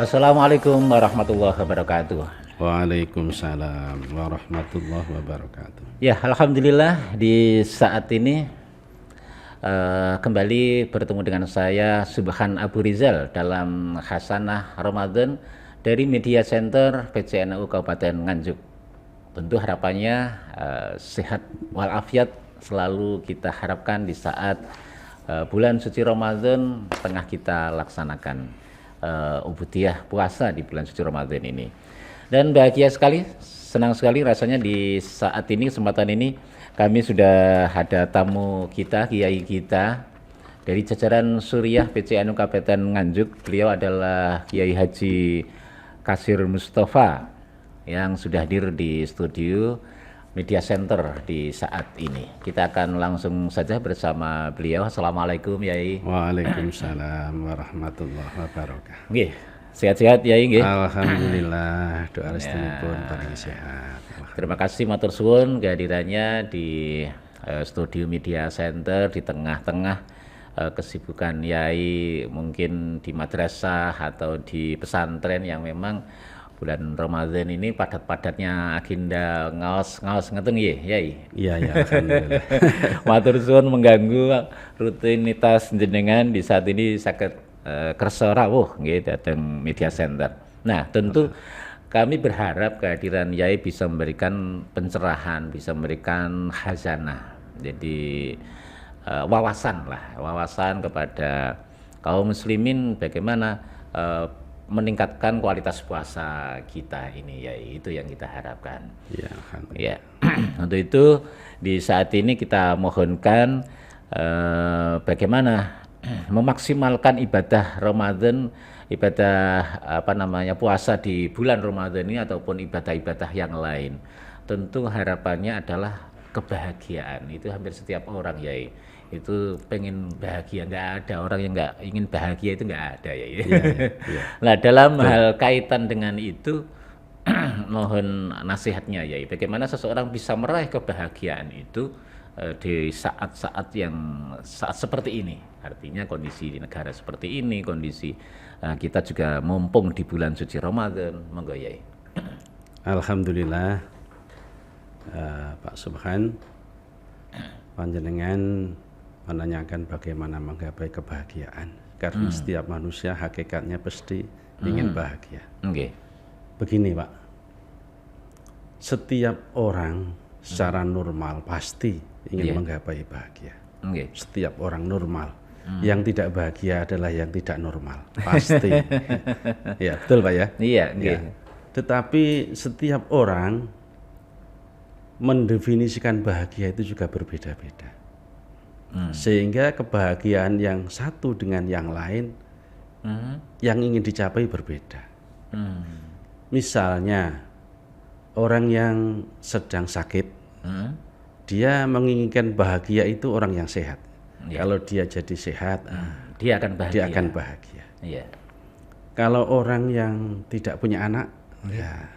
Assalamualaikum warahmatullahi wabarakatuh. Waalaikumsalam warahmatullahi wabarakatuh. Ya, alhamdulillah di saat ini kembali bertemu dengan saya Subhan Abu Rizal dalam Hasanah Ramadan dari Media Center PCNU Kabupaten Nganjuk. Tentu harapannya sehat walafiat selalu kita harapkan di saat bulan suci Ramadan tengah kita laksanakan ubudiyah puasa di bulan suci Ramadan ini. Dan bahagia sekali, senang sekali rasanya di saat ini, kesempatan ini kami sudah ada tamu kita, kiai kita dari jajaran Suriah PCNU Kabupaten Nganjuk. Beliau adalah Kiai Haji Kasir Mustafa yang sudah hadir di studio Media Center di saat ini. Kita akan langsung saja bersama beliau. Assalamualaikum Yai. Waalaikumsalam warahmatullahi wabarakatuh. Nggih, sehat-sehat Yai nggih. Alhamdulillah, doa restanipun paling sehat. Terima kasih matur suwun kehadirannya di studio Media Center di tengah-tengah kesibukan Yai mungkin di madrasah atau di pesantren yang memang bulan Ramadan ini padat-padatnya agenda ngaos ngeten nggih, Yai. Iya, alhamdulillah. Matur suwun mengganggu rutinitas jenengan di saat ini saged kersa rawuh nggih dhateng Media Center. Nah, tentu kami berharap kehadiran Yai bisa memberikan pencerahan, bisa memberikan khazanah. Jadi wawasan kepada kaum muslimin bagaimana meningkatkan kualitas puasa kita ini, ya itu yang kita harapkan. Ya, ya. Untuk itu di saat ini kita mohonkan bagaimana memaksimalkan ibadah Ramadan, puasa di bulan Ramadan ini ataupun ibadah-ibadah yang lain. Tentu harapannya adalah kebahagiaan. Itu hampir setiap orang ya. Itu pengen bahagia, nggak ada orang yang nggak ingin bahagia, itu nggak ada ya. Nah, dalam hal kaitan dengan itu mohon nasihatnya ya, bagaimana seseorang bisa meraih kebahagiaan itu di saat-saat saat seperti ini. Artinya kondisi di negara seperti ini, kondisi kita juga mumpung di bulan suci Ramadan. Monggo Yai. Alhamdulillah, Pak Subhan, panjenengan menanyakan bagaimana menggapai kebahagiaan, karena setiap manusia hakikatnya pasti ingin bahagia. Begini Pak, setiap orang secara normal pasti ingin menggapai bahagia. Setiap orang normal. Yang tidak bahagia adalah yang tidak normal, pasti. Ya, betul Pak ya? Iya. Tetapi setiap orang mendefinisikan bahagia itu juga berbeda-beda. Sehingga kebahagiaan yang satu dengan yang lain yang ingin dicapai berbeda. Misalnya orang yang sedang sakit, dia menginginkan bahagia itu orang yang sehat. Kalau dia jadi sehat, dia akan bahagia. Iya. Kalau orang yang tidak punya anak, ya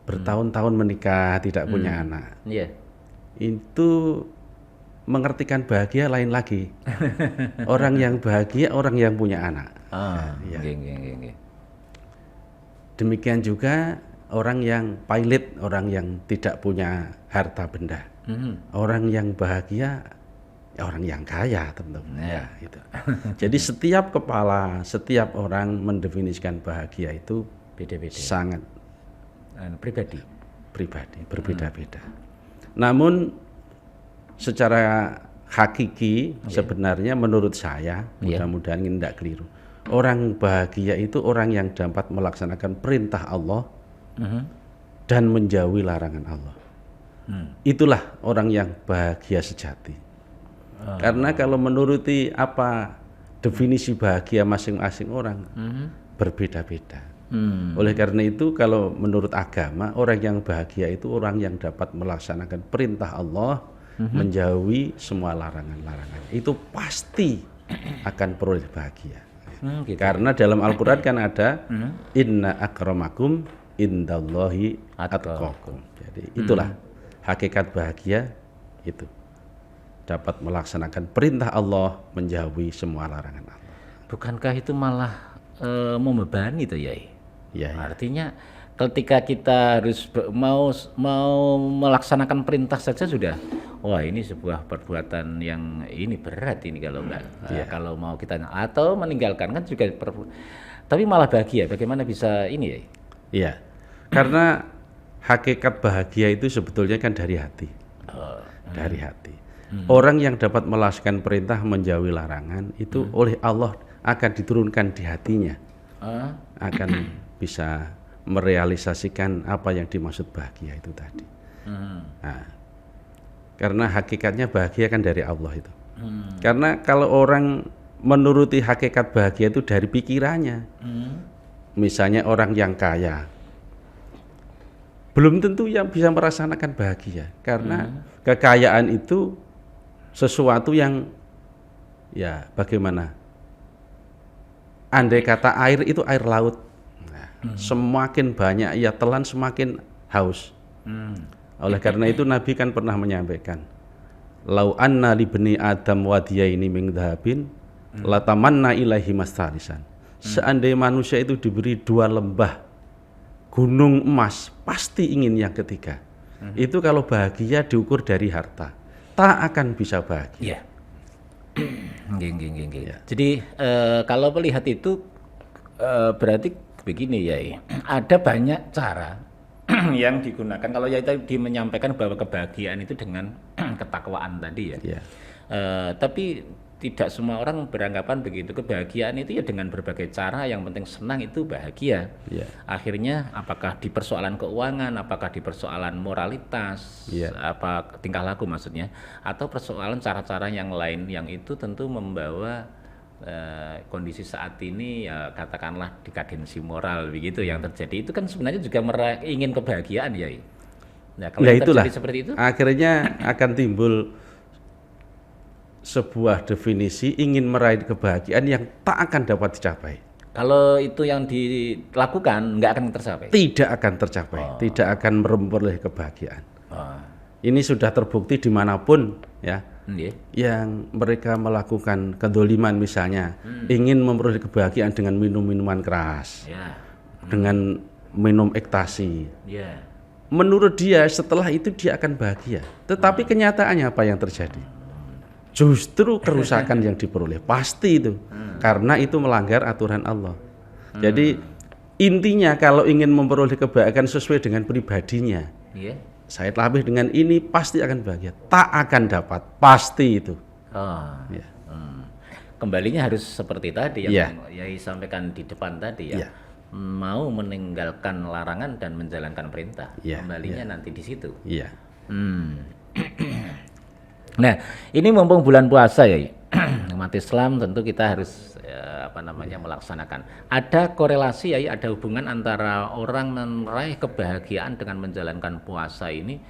bertahun-tahun menikah tidak punya anak, itu mengertikan bahagia lain lagi. Orang yang bahagia orang yang punya anak. Demikian juga orang yang pailit, orang yang tidak punya harta benda. Orang yang bahagia orang yang kaya tentunya. Gitu. Jadi setiap kepala, setiap orang mendefinisikan bahagia itu beda-beda. Sangat pribadi, berbeda-beda. Namun secara hakiki sebenarnya menurut saya, mudah-mudahan ini tidak keliru. Orang bahagia itu orang yang dapat melaksanakan perintah Allah dan menjauhi larangan Allah. Itulah orang yang bahagia sejati. Karena kalau menuruti apa definisi bahagia masing-masing orang berbeda-beda. Oleh karena itu kalau menurut agama orang yang bahagia itu orang yang dapat melaksanakan perintah Allah, menjauhi semua larangan-larangan. Itu pasti akan peroleh bahagia. Gitu. Karena dalam Al-Quran kan ada inna akramakum indallahi atqakum. Jadi itulah hakikat bahagia itu. Dapat melaksanakan perintah Allah, menjauhi semua larangan Allah. Bukankah itu malah membebani itu Yai? Ya, ya. Artinya ketika kita harus mau melaksanakan perintah saja sudah, wah ini sebuah perbuatan yang ini berat ini kalau enggak, kalau mau kita atau meninggalkan kan juga tapi malah bahagia. Bagaimana bisa ini ya? Iya, karena hakikat bahagia itu sebetulnya kan dari hati, dari hati. Orang yang dapat melaksanakan perintah menjauhi larangan itu oleh Allah akan diturunkan di hatinya, akan bisa merealisasikan apa yang dimaksud bahagia itu tadi. Nah, karena hakikatnya bahagia kan dari Allah itu. Karena kalau orang menuruti hakikat bahagia itu dari pikirannya, misalnya orang yang kaya, belum tentu yang bisa merasakan bahagia, karena kekayaan itu sesuatu yang ya bagaimana? Andai kata air itu air laut. Semakin banyak ia telan semakin haus. Oleh karena itu Nabi kan pernah menyampaikan, lau anna li bani adam wadiyaini min dhahabin latamanna ilaihi mastarisan. Seandainya manusia itu diberi 2 lembah gunung emas, pasti ingin yang ketiga. Itu kalau bahagia diukur dari harta, tak akan bisa bahagia. Jadi kalau melihat itu berarti begini ya, ada banyak cara yang digunakan. Kalau ya tadi menyampaikan bahwa kebahagiaan itu dengan ketakwaan tadi ya. Tapi tidak semua orang beranggapan begitu. Kebahagiaan itu ya dengan berbagai cara, yang penting senang itu bahagia. Akhirnya apakah di persoalan keuangan, apakah di persoalan moralitas, apa tingkah laku maksudnya, atau persoalan cara-cara yang lain yang itu tentu membawa kondisi saat ini ya katakanlah dekadensi moral begitu yang terjadi, itu kan sebenarnya juga ingin kebahagiaan ya. Nah, kalau itulah seperti itu akhirnya akan timbul sebuah definisi ingin meraih kebahagiaan yang tak akan dapat dicapai. Kalau itu yang dilakukan nggak akan tercapai. Tidak akan tercapai, tidak akan memperoleh kebahagiaan. Ini sudah terbukti dimanapun ya. Yang mereka melakukan kedoliman misalnya, ingin memperoleh kebahagiaan dengan minum minuman keras, dengan minum ekstasi. Menurut dia setelah itu dia akan bahagia, tetapi kenyataannya apa yang terjadi? Justru kerusakan yang diperoleh, pasti itu, karena itu melanggar aturan Allah. Jadi intinya kalau ingin memperoleh kebahagiaan sesuai dengan pribadinya, saya tabih dengan ini pasti akan bahagia, tak akan dapat, pasti itu. Kembalinya harus seperti tadi yang Yai sampaikan di depan tadi ya. Mau meninggalkan larangan dan menjalankan perintah. Kembalinya nanti di situ. Nah, ini mumpung bulan puasa ya, umat Islam tentu kita harus melaksanakan. Ada korelasi ya, ada hubungan antara orang meraih kebahagiaan dengan menjalankan puasa ini.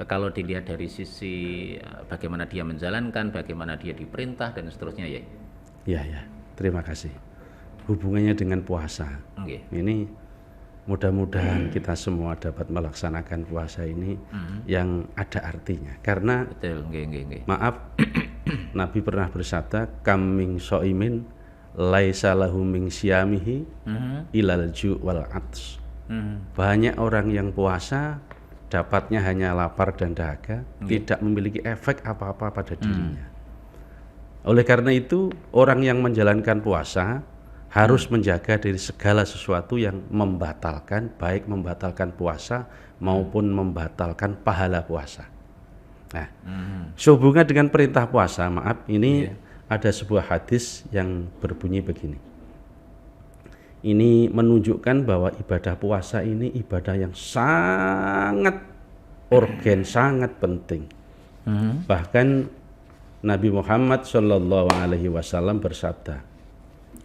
Kalau dilihat dari sisi bagaimana dia menjalankan, bagaimana dia diperintah dan seterusnya ya. Ya, terima kasih. Hubungannya dengan puasa. Ini mudah-mudahan kita semua dapat melaksanakan puasa ini yang ada artinya. Karena maaf, Nabi pernah bersabda, kam min shaimin laisa lahu min syamihi ilal ju' wal ats. Banyak orang yang puasa dapatnya hanya lapar dan dahaga, tidak memiliki efek apa-apa pada dirinya. Oleh karena itu, orang yang menjalankan puasa harus menjaga dari segala sesuatu yang membatalkan, baik membatalkan puasa maupun membatalkan pahala puasa. Nah, sehubungan dengan perintah puasa, maaf, ini ada sebuah hadis yang berbunyi begini. Ini menunjukkan bahwa ibadah puasa ini ibadah yang sangat urgen, sangat penting. Bahkan Nabi Muhammad SAW bersabda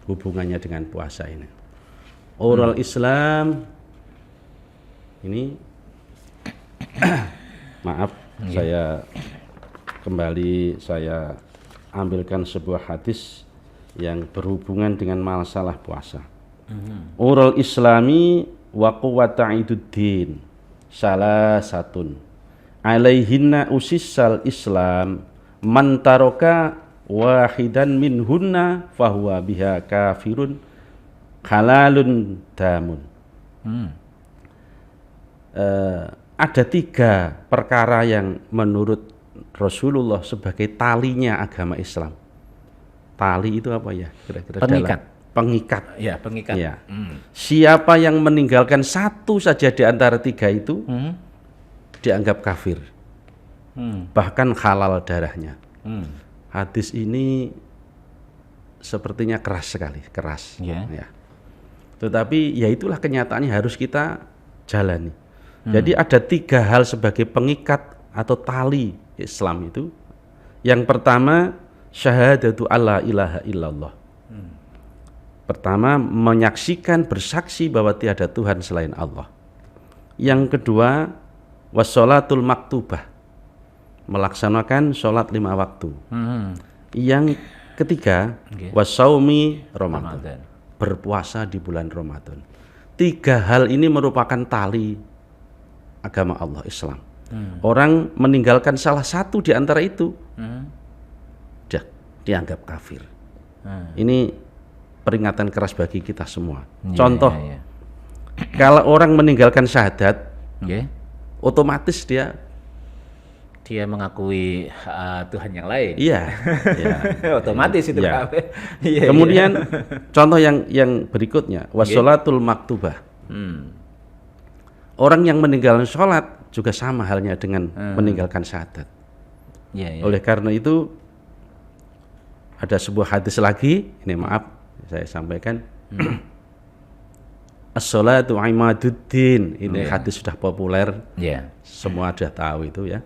hubungannya dengan puasa ini. Oral Islam ini maaf, saya ambilkan sebuah hadis yang berhubungan dengan masalah puasa. Oral Islami wa quwwataiduddin salah satun alaihinna usissal Islam man taroka wahidan minhunna fahuwa biha kafirun halalun damun. Ada 3 perkara yang menurut Rasulullah sebagai talinya agama Islam. Tali itu apa ya? Kira-kira Pengikat. Pengikat. Ya, pengikat. Ya. Siapa yang meninggalkan satu saja di antara 3 itu dianggap kafir. Bahkan halal darahnya. Hadis ini sepertinya keras sekali, keras. Ya. Tetapi ya itulah kenyataannya harus kita jalani. Jadi ada 3 hal sebagai pengikat atau tali Islam itu. Yang pertama, syahadatu alla ilaha illallah. Pertama, menyaksikan, bersaksi bahwa tiada Tuhan selain Allah. Yang kedua, wassolatul maktubah, melaksanakan sholat 5 waktu. Yang ketiga, wassaumi Ramadan, berpuasa di bulan Ramadan. 3 hal ini merupakan tali agama Allah Islam. Orang meninggalkan salah satu di antara itu, dianggap kafir. Ini peringatan keras bagi kita semua. Contoh, kalau orang meninggalkan syahadat, otomatis dia mengakui Tuhan yang lain. Iya. Otomatis itu kafir. Kemudian contoh yang berikutnya, wassolatul maktubah. Orang yang meninggalkan sholat juga sama halnya dengan meninggalkan syahadat. Oleh karena itu ada sebuah hadis lagi, ini maaf saya sampaikan. As-sholatu imaduddin, ini hadis sudah populer, semua sudah tahu itu ya.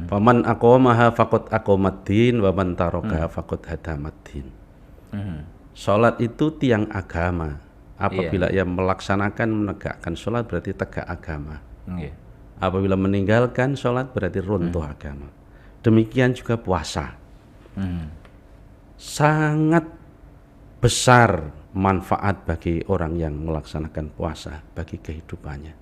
Faman aqamaha faqad aqamaddin wa man tarakaha faqad hadamaddin. Sholat itu tiang agama. Apabila ia melaksanakan, menegakkan sholat berarti tegak agama. Apabila meninggalkan sholat berarti runtuh agama. Demikian juga puasa. Sangat besar manfaat bagi orang yang melaksanakan puasa bagi kehidupannya.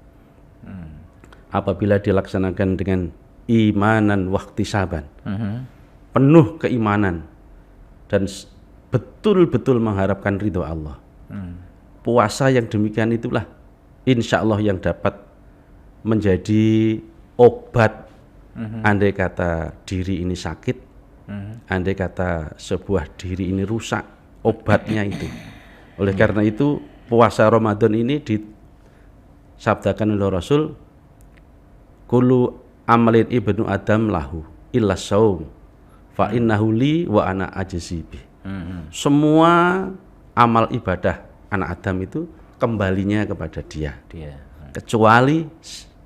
Apabila dilaksanakan dengan imanan wahtisaban, penuh keimanan dan betul-betul mengharapkan ridho Allah. Puasa yang demikian itulah insya Allah yang dapat menjadi obat. Andai kata diri ini sakit, andai kata sebuah diri ini rusak, obatnya itu. Oleh karena itu puasa Ramadan ini disabdakan oleh Rasul, kullu amalin ibnu adam lahu illa saum fa innahu li wa ana ajzi bih. Semua amal ibadah anak Adam itu kembalinya kepada dia. Kecuali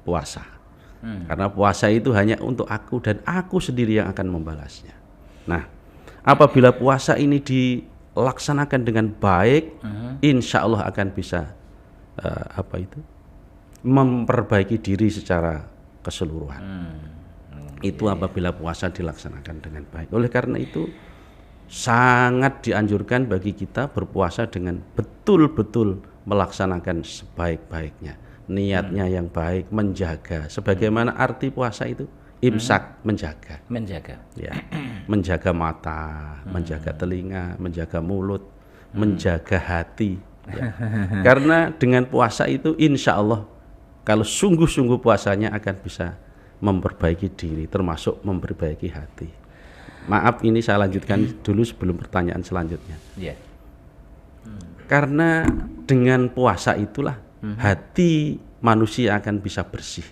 puasa. Karena puasa itu hanya untuk aku dan aku sendiri yang akan membalasnya. Nah, apabila puasa ini dilaksanakan dengan baik, insya Allah akan bisa memperbaiki diri secara keseluruhan. Itu apabila puasa dilaksanakan dengan baik. Oleh karena itu sangat dianjurkan bagi kita berpuasa dengan betul-betul melaksanakan sebaik-baiknya. Niatnya yang baik, menjaga. Sebagaimana arti puasa itu, imsak, menjaga. Ya, menjaga mata, menjaga telinga, menjaga mulut, menjaga hati. Ya. Karena dengan puasa itu insya Allah kalau sungguh-sungguh puasanya akan bisa memperbaiki diri, termasuk memperbaiki hati. Maaf, ini saya lanjutkan dulu sebelum pertanyaan selanjutnya. Karena dengan puasa itulah hati manusia akan bisa bersih.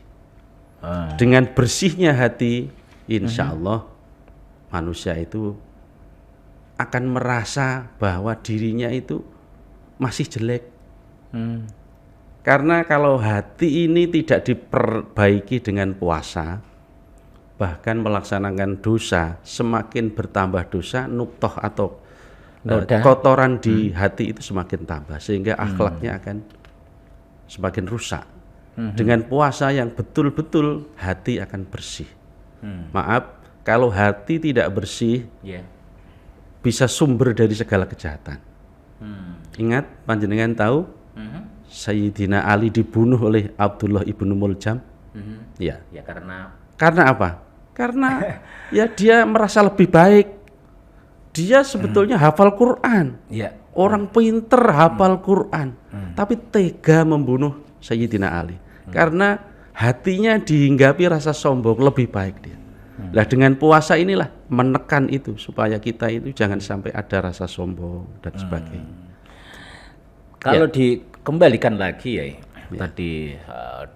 Dengan bersihnya hati, insya Allah manusia itu akan merasa bahwa dirinya itu masih jelek. Karena kalau hati ini tidak diperbaiki dengan puasa, bahkan melaksanakan dosa, semakin bertambah dosa, nuktoh atau kotoran di hati itu semakin tambah, sehingga akhlaknya akan semakin rusak. Dengan puasa yang betul-betul hati akan bersih. Maaf, kalau hati tidak bersih, bisa sumber dari segala kejahatan. Ingat, panjenengan tahu Sayyidina Ali dibunuh oleh Abdullah ibnu Muljam. Ya, karena apa? Karena ya dia merasa lebih baik. Dia sebetulnya hafal Quran. orang pinter hafal Quran, tapi tega membunuh Sayyidina Ali. Karena hatinya dihinggapi rasa sombong, lebih baik dia. Nah, dengan puasa inilah menekan itu supaya kita itu jangan sampai ada rasa sombong dan sebagainya. Kalau dikembalikan lagi ya, tadi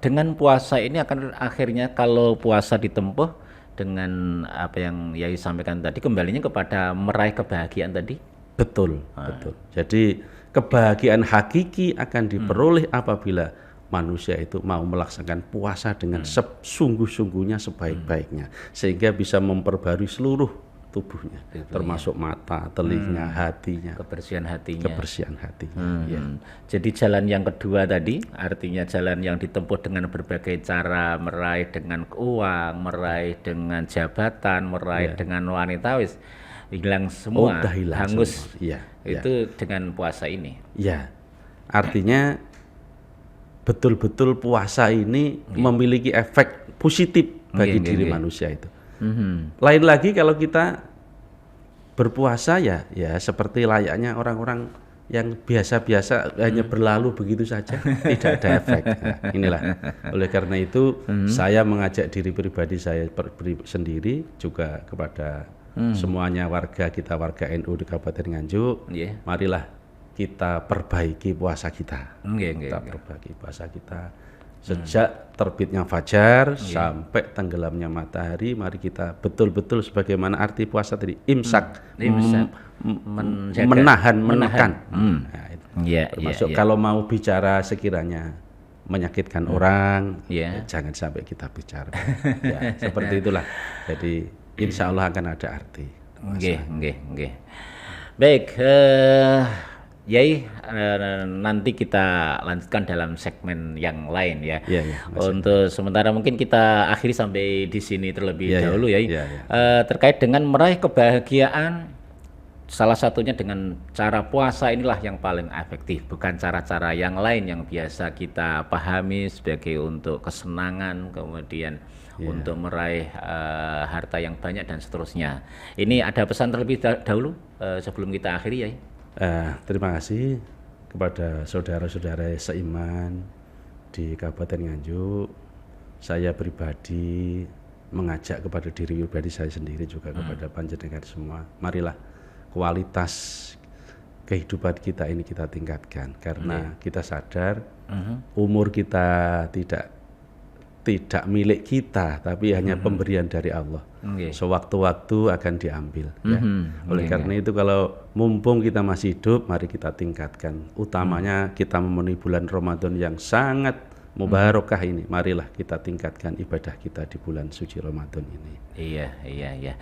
dengan puasa ini akan akhirnya kalau puasa ditempuh dengan apa yang Yai sampaikan tadi, kembalinya kepada meraih kebahagiaan tadi. Betul, betul. Jadi kebahagiaan hakiki akan diperoleh apabila manusia itu mau melaksanakan puasa dengan sesungguh-sungguhnya, sebaik-baiknya, sehingga bisa memperbarui seluruh tubuhnya, termasuk mata, telinga, hatinya, kebersihan hatinya. Ya. Jadi jalan yang kedua tadi, artinya jalan yang ditempuh dengan berbagai cara, meraih dengan uang, meraih dengan jabatan, meraih dengan wanita, wis hilang semua, hangus. Iya, itu dengan puasa ini. Ya, artinya betul-betul puasa ini memiliki efek positif bagi diri manusia itu. Lain lagi kalau kita berpuasa ya seperti layaknya orang-orang yang biasa-biasa hanya berlalu begitu saja, tidak ada efek. Nah, inilah. Oleh karena itu saya mengajak diri pribadi saya sendiri juga kepada semuanya warga NU di Kabupaten Nganjuk, marilah kita perbaiki puasa kita. Kita perbaiki puasa kita. Sejak terbitnya fajar sampai tenggelamnya matahari, mari kita betul-betul sebagaimana arti puasa tadi, imsak, menahan. Nah, itu. Termasuk kalau mau bicara sekiranya menyakitkan orang, jangan sampai kita bicara. Seperti itulah. Jadi insya Allah akan ada arti. Baik, Yai, nanti kita lanjutkan dalam segmen yang lain ya. Untuk sementara mungkin kita akhiri sampai di sini terlebih dahulu ya. Terkait dengan meraih kebahagiaan, salah satunya dengan cara puasa inilah yang paling efektif, bukan cara-cara yang lain yang biasa kita pahami sebagai untuk kesenangan, kemudian untuk meraih harta yang banyak dan seterusnya. Ini ada pesan terlebih dahulu sebelum kita akhiri ya. Terima kasih kepada saudara-saudara seiman di Kabupaten Nganjuk. Saya pribadi mengajak kepada diri pribadi saya sendiri juga kepada panjenengan semua. Marilah kualitas kehidupan kita ini kita tingkatkan, karena kita sadar umur kita tidak milik kita, tapi hanya pemberian dari Allah. Sewaktu-waktu akan diambil. Oleh karena itu kalau mumpung kita masih hidup, mari kita tingkatkan. Utamanya kita memenuhi bulan Ramadan yang sangat mubarakah ini. Marilah kita tingkatkan ibadah kita di bulan suci Ramadan ini. Iya.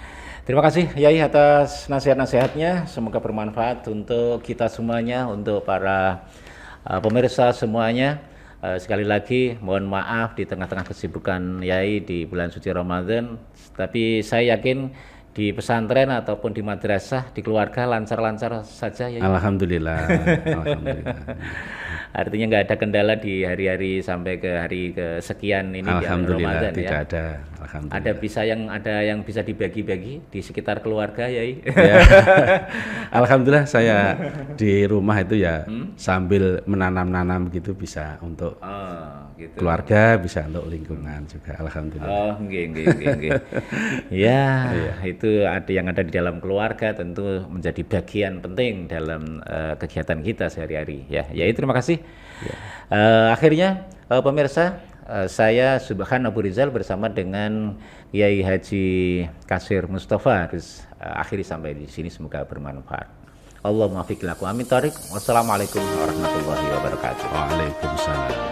Terima kasih Yai atas nasihat-nasihatnya. Semoga bermanfaat untuk kita semuanya, untuk para pemirsa semuanya. Sekali lagi mohon maaf di tengah-tengah kesibukan Yai di bulan suci Ramadan, tapi saya yakin di pesantren ataupun di madrasah, di keluarga lancar-lancar saja ya. Alhamdulillah. Artinya nggak ada kendala di hari-hari sampai ke hari kesekian ini di Ramadan ya. Tidak ada. Alhamdulillah. Ada yang bisa dibagi-bagi di sekitar keluarga Yai. Alhamdulillah saya di rumah itu ya sambil menanam-nanam gitu bisa untuk keluarga, bisa untuk lingkungan juga. Alhamdulillah. Nggih. Ya, itu yang ada di dalam keluarga tentu menjadi bagian penting dalam kegiatan kita sehari-hari ya. Yai, terima kasih. Akhirnya pemirsa, saya Subhan Abu Rizal bersama dengan Yai Haji Kasir Mustafa akhiri sampai di sini, semoga bermanfaat. Allahumma fiqh lakum amin tarik. Wassalamualaikum warahmatullahi wabarakatuh. Waalaikumsalam.